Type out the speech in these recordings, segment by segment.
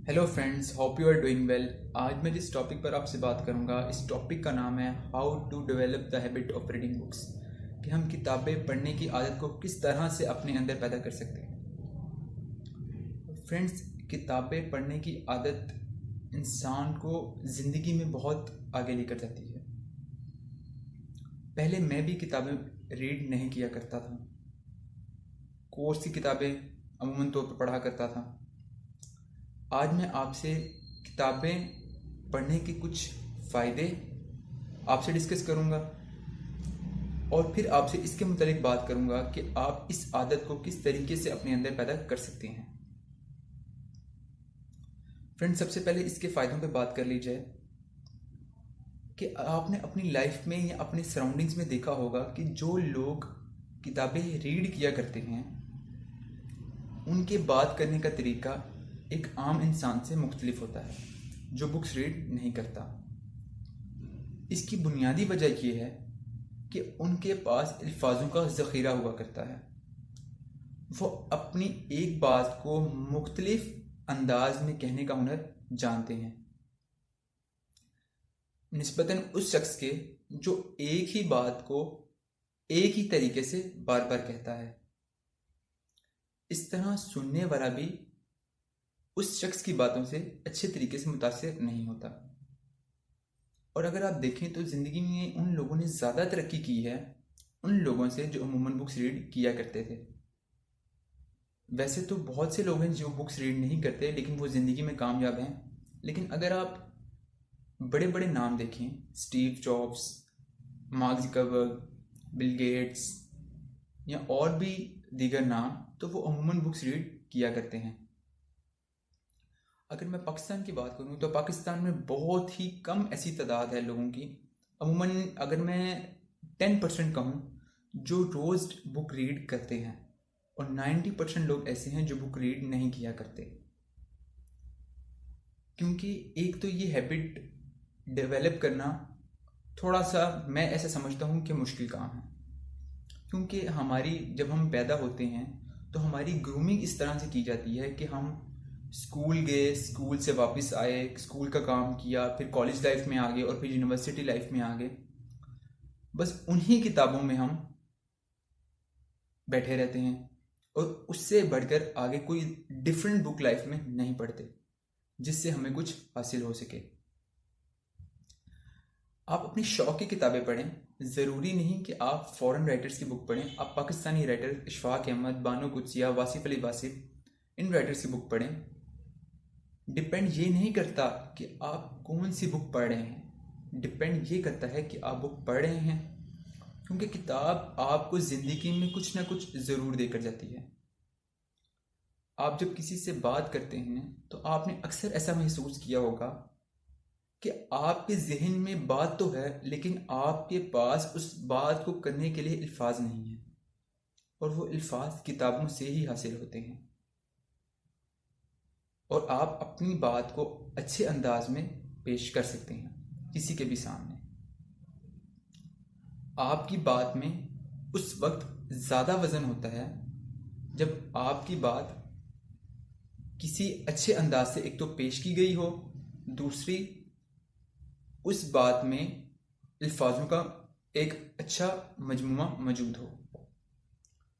Hello friends, hope you are doing well. आज मैं जिस टॉपिक पर आपसे बात करूंगा, इस टॉपिक का नाम है how to develop the habit of reading books. कि हम किताबें पढ़ने की आदत को किस तरह से अपने अंदर पैदा कर सकते हैं। फ्रेंड्स, किताबें पढ़ने की आदत इंसान को ज़िंदगी में बहुत आगे लेकर जाती है। पहले मैं भी किताबें रीड नहीं किया करता था। कोर्स की किताबें अमूमन तौर पर पढ़ा करता था। आज मैं आपसे किताबें पढ़ने के कुछ फ़ायदे आपसे डिस्कस करूंगा और फिर आपसे इसके मुतालिक बात करूंगा कि आप इस आदत को किस तरीके से अपने अंदर पैदा कर सकते हैं। फ्रेंड्स, सबसे पहले इसके फ़ायदों पे बात कर ली जाए कि आपने अपनी लाइफ में या अपने सराउंडिंग्स में देखा होगा कि जो लोग किताबें रीड किया करते हैं उनके बात करने का तरीका एक आम इंसान से मुख्तलिफ होता है जो बुक्स रीड नहीं करता। इसकी बुनियादी वजह यह है कि उनके पास अल्फाजों का ज़ख़ीरा हुआ करता है। वो अपनी एक बात को मुख्तलिफ अंदाज में कहने का हुनर जानते हैं निस्बतन उस शख्स के जो एक ही बात को एक ही तरीके से बार बार कहता है। इस तरह सुनने वाला भी उस शख्स की बातों से अच्छे तरीके से मुतासिर नहीं होता। और अगर आप देखें तो ज़िंदगी में उन लोगों ने ज़्यादा तरक्की की है उन लोगों से जो अमूमन बुक्स रीड किया करते थे। वैसे तो बहुत से लोग हैं जो बुक्स रीड नहीं करते लेकिन वो ज़िंदगी में कामयाब हैं। लेकिन अगर आप बड़े बड़े नाम देखें, Steve jobs, mark Zuckerberg, Bill Gates या और भी दीगर नाम, तो वो अमूमन बुक्स रीड किया करते हैं। अगर मैं पाकिस्तान की बात करूं तो पाकिस्तान में बहुत ही कम ऐसी तादाद है लोगों की, अमूमन अगर मैं 10% कहूँ, जो रोज़ बुक रीड करते हैं और 90% लोग ऐसे हैं जो बुक रीड नहीं किया करते। क्योंकि एक तो ये हैबिट डेवलप करना थोड़ा सा मैं ऐसा समझता हूँ कि मुश्किल काम है। क्योंकि हमारी जब हम पैदा होते हैं तो हमारी ग्रूमिंग इस तरह से की जाती है कि हम स्कूल गए, स्कूल से वापस आए, स्कूल का काम किया, फिर कॉलेज लाइफ में आ गए और फिर यूनिवर्सिटी लाइफ में आ गए। बस उन्हीं किताबों में हम बैठे रहते हैं और उससे बढ़कर आगे कोई डिफरेंट बुक लाइफ में नहीं पढ़ते जिससे हमें कुछ हासिल हो सके। आप अपनी शौक की किताबें पढ़ें। ज़रूरी नहीं कि आप फॉरेन राइटर्स की बुक पढ़ें। आप पाकिस्तानी राइटर इशफाक अहमद, बानो कुदसिया, वासिफ अली वासिफ, इन राइटर्स की बुक पढ़ें। डिपेंड ये नहीं करता कि आप कौन सी बुक पढ़ रहे हैं, डिपेंड ये करता है कि आप बुक पढ़ रहे हैं। क्योंकि किताब आपको ज़िंदगी में कुछ ना कुछ ज़रूर देकर जाती है। आप जब किसी से बात करते हैं तो आपने अक्सर ऐसा महसूस किया होगा कि आपके जहन में बात तो है लेकिन आपके पास उस बात को करने के लिए अल्फाज नहीं है, और वो अल्फाज किताबों से ही हासिल होते हैं। और आप अपनी बात को अच्छे अंदाज में पेश कर सकते हैं किसी के भी सामने। आपकी बात में उस वक्त ज़्यादा वज़न होता है जब आपकी बात किसी अच्छे अंदाज से एक तो पेश की गई हो, दूसरी उस बात में अल्फाजों का एक अच्छा मजमूआ मौजूद हो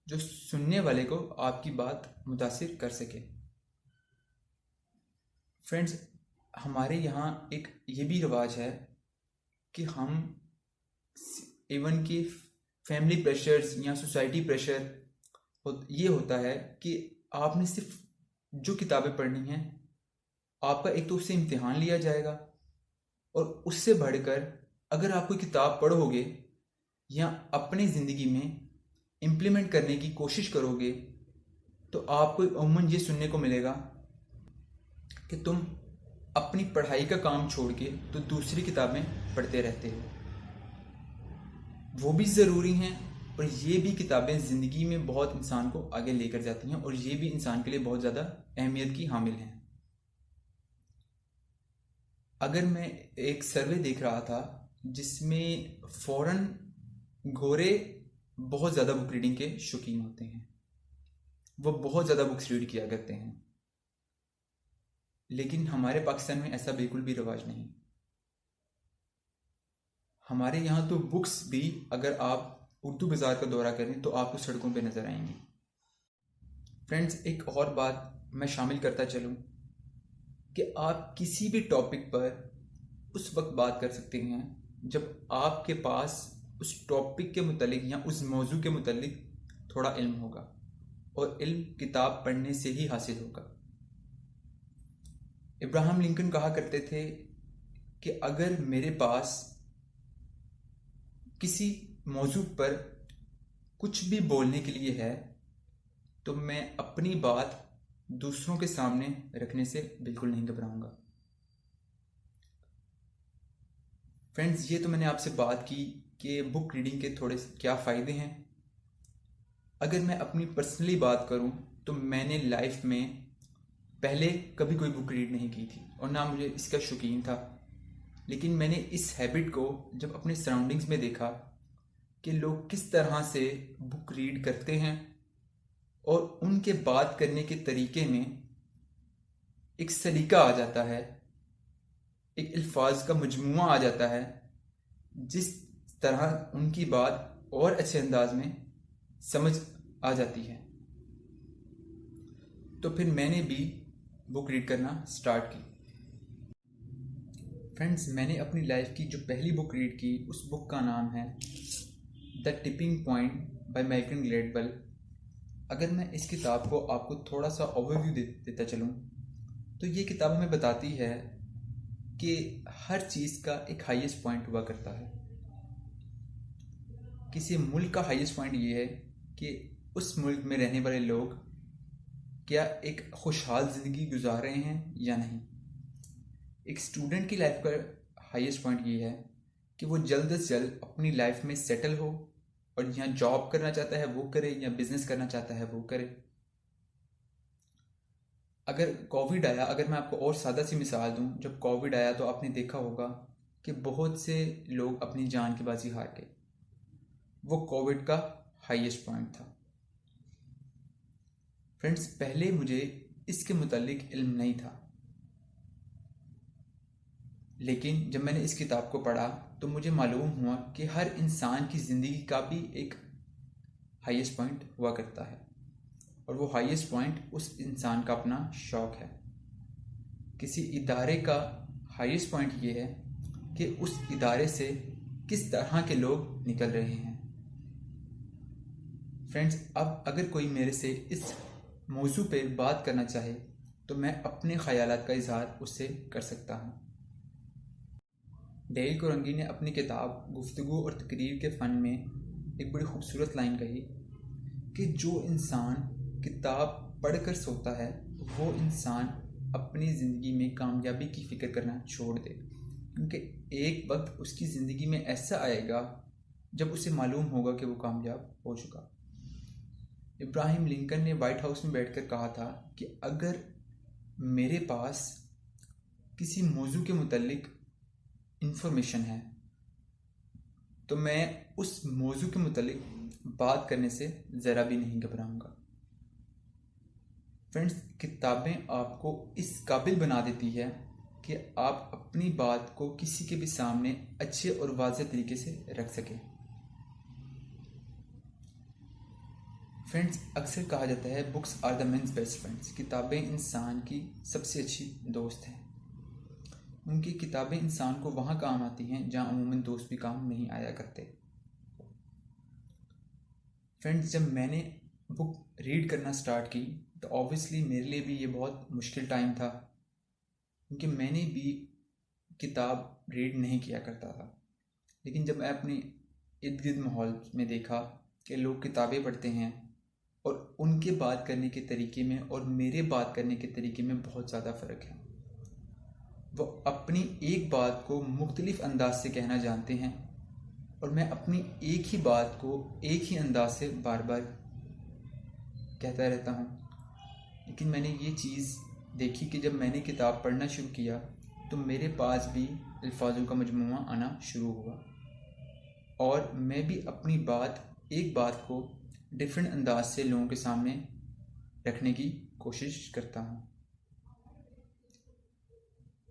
जो सुनने वाले को आपकी बात मुतासिर कर सके। फ्रेंड्स, हमारे यहाँ एक ये भी रिवाज है कि हम इवन कि फैमिली प्रेशर्स या सोसाइटी प्रेशर ये होता है कि आपने सिर्फ जो किताबें पढ़नी हैं, आपका एक तो उससे इम्तिहान लिया जाएगा और उससे बढ़कर अगर आप कोई किताब पढ़ोगे या अपनी ज़िंदगी में इम्प्लीमेंट करने की कोशिश करोगे तो आपको अमूमन ये सुनने को मिलेगा कि तुम अपनी पढ़ाई का काम छोड़ के तो दूसरी किताबें पढ़ते रहते हो। वो भी ज़रूरी हैं और ये भी किताबें ज़िंदगी में बहुत इंसान को आगे लेकर जाती हैं और ये भी इंसान के लिए बहुत ज़्यादा अहमियत की हामिल हैं। अगर मैं एक सर्वे देख रहा था जिसमें फ़ौरन गोरे बहुत ज़्यादा बुक रीडिंग के शौकीन होते हैं, वो बहुत ज़्यादा बुक्स रीड किया करते हैं। लेकिन हमारे पाकिस्तान में ऐसा बिल्कुल भी रिवाज नहीं। हमारे यहाँ तो बुक्स भी अगर आप उर्दू बाज़ार का दौरा करें तो आपको सड़कों पे नज़र आएंगी। फ्रेंड्स, एक और बात मैं शामिल करता चलूँ कि आप किसी भी टॉपिक पर उस वक्त बात कर सकते हैं जब आपके पास उस टॉपिक के मुतालिक या उस मौजू के मुतालिक थोड़ा इल्म होगा, और इल्म किताब पढ़ने से ही हासिल होगा। इब्राहिम लिंकन कहा करते थे कि अगर मेरे पास किसी मौजू पर कुछ भी बोलने के लिए है तो मैं अपनी बात दूसरों के सामने रखने से बिल्कुल नहीं घबराऊंगा। फ्रेंड्स, ये तो मैंने आपसे बात की कि बुक रीडिंग के थोड़े क्या फ़ायदे हैं। अगर मैं अपनी पर्सनली बात करूं तो मैंने लाइफ में पहले कभी कोई बुक रीड नहीं की थी और ना मुझे इसका शौकीन था। लेकिन मैंने इस हैबिट को जब अपने सराउंडिंग्स में देखा कि लोग किस तरह से बुक रीड करते हैं और उनके बात करने के तरीके में एक सलीका आ जाता है, एक अल्फाज का मजमूआ आ जाता है, जिस तरह उनकी बात और अच्छे अंदाज में समझ आ जाती है। तो फिर मैंने भी बुक रीड करना स्टार्ट की। फ्रेंड्स, मैंने अपनी लाइफ की जो पहली बुक रीड की उस बुक का नाम है the tipping point by Malcolm Gladwell. अगर मैं इस किताब को आपको थोड़ा सा ओवरव्यू देता चलूँ तो ये किताब हमें बताती है कि हर चीज़ का एक हाईएस्ट पॉइंट हुआ करता है। किसी मुल्क का हाईएस्ट पॉइंट ये है कि उस मुल्क में रहने वाले लोग क्या एक खुशहाल ज़िंदगी गुजार रहे हैं या नहीं। एक स्टूडेंट की लाइफ का हाईएस्ट पॉइंट ये है कि वो जल्द से जल्द अपनी लाइफ में सेटल हो और यहाँ जॉब करना चाहता है वो करे या बिजनेस करना चाहता है वो करे। अगर कोविड आया, अगर मैं आपको और सादा सी मिसाल दूं, जब कोविड आया तो आपने देखा होगा कि बहुत से लोग अपनी जान की बाजी हार गए। वो कोविड का हाईएस्ट पॉइंट था। फ्रेंड्स, पहले मुझे इसके मुतालिक इल्म नहीं था, लेकिन जब मैंने इस किताब को पढ़ा तो मुझे मालूम हुआ कि हर इंसान की ज़िंदगी का भी एक हाईएस्ट पॉइंट हुआ करता है, और वो हाईएस्ट पॉइंट उस इंसान का अपना शौक़ है। किसी इदारे का हाईएस्ट पॉइंट ये है कि उस इदारे से किस तरह के लोग निकल रहे हैं। फ्रेंड्स, अब अगर कोई मेरे से इस मौजू पे बात करना चाहे तो मैं अपने ख़यालात का इजहार उससे कर सकता हूँ। डेल कोरंगी ने अपनी किताब गुफ्तगू और तकरीर के फ़न में एक बड़ी खूबसूरत लाइन कही कि जो इंसान किताब पढ़कर सोता है वो इंसान अपनी ज़िंदगी में कामयाबी की फ़िक्र करना छोड़ दे, क्योंकि एक वक्त उसकी ज़िंदगी में ऐसा आएगा जब उसे मालूम होगा कि वो कामयाब हो चुका। इब्राहिम लिंकन ने वाइट हाउस में बैठकर कहा था कि अगर मेरे पास किसी मौजू के मुतालिक इंफॉर्मेशन है तो मैं उस मौजू के मुतालिक बात करने से ज़रा भी नहीं घबराऊंगा। फ्रेंड्स, किताबें आपको इस काबिल बना देती है कि आप अपनी बात को किसी के भी सामने अच्छे और वाज़ेह तरीके से रख सकें। फ्रेंड्स, अक्सर कहा जाता है books are the men's best friends. किताबें इंसान की सबसे अच्छी दोस्त हैं। उनकी किताबें इंसान को वहाँ काम आती हैं जहाँ अमूमन दोस्त भी काम नहीं आया करते। फ्रेंड्स, जब मैंने बुक रीड करना स्टार्ट की तो ऑब्वियसली मेरे लिए भी ये बहुत मुश्किल टाइम था, क्योंकि मैंने भी किताब रीड नहीं किया करता था। लेकिन जब मैं अपने इर्द गिर्द माहौल में देखा कि लोग किताबें पढ़ते हैं और उनके बात करने के तरीके में और मेरे बात करने के तरीके में बहुत ज़्यादा फ़र्क है। वो अपनी एक बात को मुख्तलिफ अंदाज से कहना जानते हैं और मैं अपनी एक ही बात को एक ही अंदाज से बार बार कहता रहता हूँ। लेकिन मैंने ये चीज़ देखी कि जब मैंने किताब पढ़ना शुरू किया तो मेरे पास भी अल्फाजों का मजमूआ आना शुरू हुआ और मैं भी अपनी एक बात को डिफरेंट अंदाज से लोगों के सामने रखने की कोशिश करता हूँ।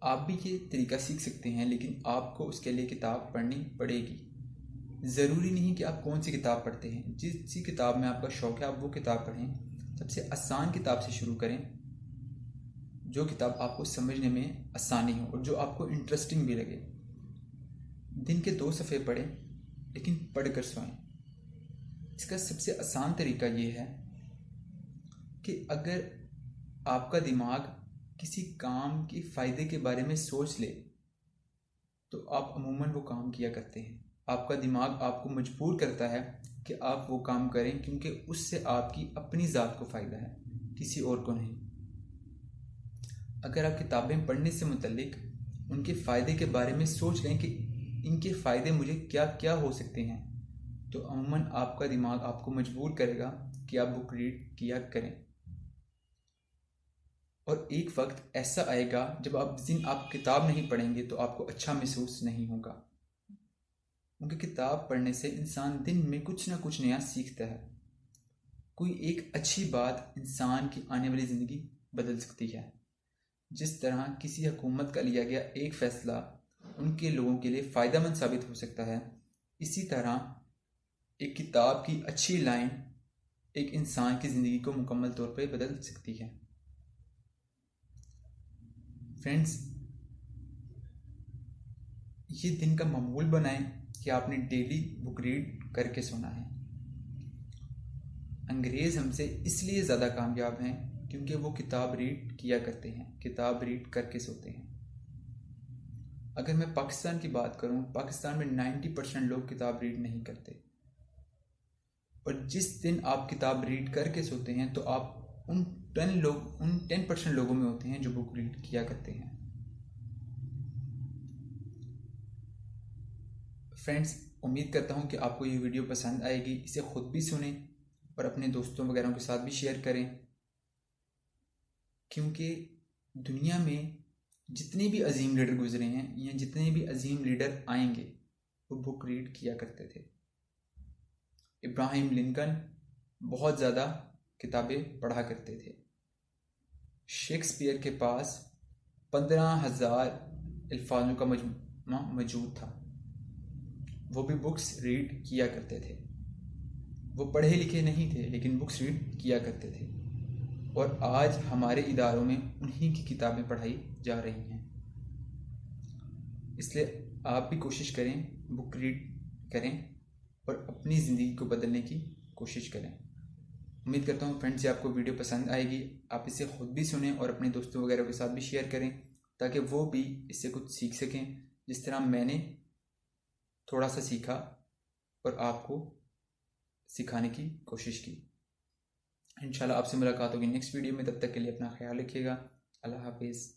आप भी ये तरीका सीख सकते हैं, लेकिन आपको उसके लिए किताब पढ़नी पड़ेगी। ज़रूरी नहीं कि आप कौन सी किताब पढ़ते हैं, जिस किताब में आपका शौक़ है आप वो किताब पढ़ें। सबसे आसान किताब से शुरू करें, जो किताब आपको समझने में आसानी हो और जो आपको इंटरेस्टिंग भी लगे। दिन के 2 सफ़े पढ़ें, लेकिन पढ़कर सोएं। इसका सबसे आसान तरीका ये है कि अगर आपका दिमाग किसी काम के फ़ायदे के बारे में सोच ले तो आप अमूमन वो काम किया करते हैं। आपका दिमाग आपको मजबूर करता है कि आप वो काम करें, क्योंकि उससे आपकी अपनी ज़ात को फ़ायदा है, किसी और को नहीं। अगर आप किताबें पढ़ने से मुतल्लिक उनके फ़ायदे के बारे में सोच लें कि इनके फ़ायदे मुझे क्या क्या हो सकते हैं, तो अमूमन आपका दिमाग आपको मजबूर करेगा कि आप बुक रीड किया करें। और एक वक्त ऐसा आएगा जब आप किताब नहीं पढ़ेंगे तो आपको अच्छा महसूस नहीं होगा, क्योंकि किताब पढ़ने से इंसान दिन में कुछ ना कुछ नया सीखता है। कोई एक अच्छी बात इंसान की आने वाली ज़िंदगी बदल सकती है। जिस तरह किसी हुकूमत का लिया गया एक फ़ैसला उनके लोगों के लिए फ़ायदेमंद साबित हो सकता है, इसी तरह एक किताब की अच्छी लाइन एक इंसान की ज़िंदगी को मुकम्मल तौर पर बदल सकती है। फ्रेंड्स, ये दिन का मामूल बनाएं कि आपने डेली बुक रीड करके सोना है। अंग्रेज़ हमसे इसलिए ज़्यादा कामयाब हैं क्योंकि वो किताब रीड किया करते हैं, किताब रीड करके सोते हैं। अगर मैं पाकिस्तान की बात करूं, पाकिस्तान में 90% लोग किताब रीड नहीं करते। और जिस दिन आप किताब रीड करके सोते हैं तो आप उन 10% लोगों में होते हैं जो बुक रीड किया करते हैं। फ्रेंड्स, उम्मीद करता हूं कि आपको ये वीडियो पसंद आएगी। इसे खुद भी सुनें और अपने दोस्तों वगैरह के साथ भी शेयर करें, क्योंकि दुनिया में जितने भी अजीम लीडर गुजरे हैं या जितने भी अजीम लीडर आएंगे वो बुक रीड किया करते थे। इब्राहिम लिंकन बहुत ज़्यादा किताबें पढ़ा करते थे। शेक्सपियर के पास 15,000 अल्फाजों का मजमूआ मौजूद था। वो भी बुक्स रीड किया करते थे। वो पढ़े लिखे नहीं थे, लेकिन बुक्स रीड किया करते थे। और आज हमारे इदारों में उन्हीं की किताबें पढ़ाई जा रही हैं। इसलिए आप भी कोशिश करें, बुक रीड करें और अपनी ज़िंदगी को बदलने की कोशिश करें। उम्मीद करता हूँ फ्रेंड्स ये आपको वीडियो पसंद आएगी। आप इसे खुद भी सुनें और अपने दोस्तों वगैरह के साथ भी शेयर करें, ताकि वो भी इससे कुछ सीख सकें, जिस तरह मैंने थोड़ा सा सीखा और आपको सिखाने की कोशिश की। इंशाल्लाह आपसे मुलाकात होगी नेक्स्ट वीडियो में। तब तक के लिए अपना ख्याल रखिएगा। अल्लाह हाफिज़।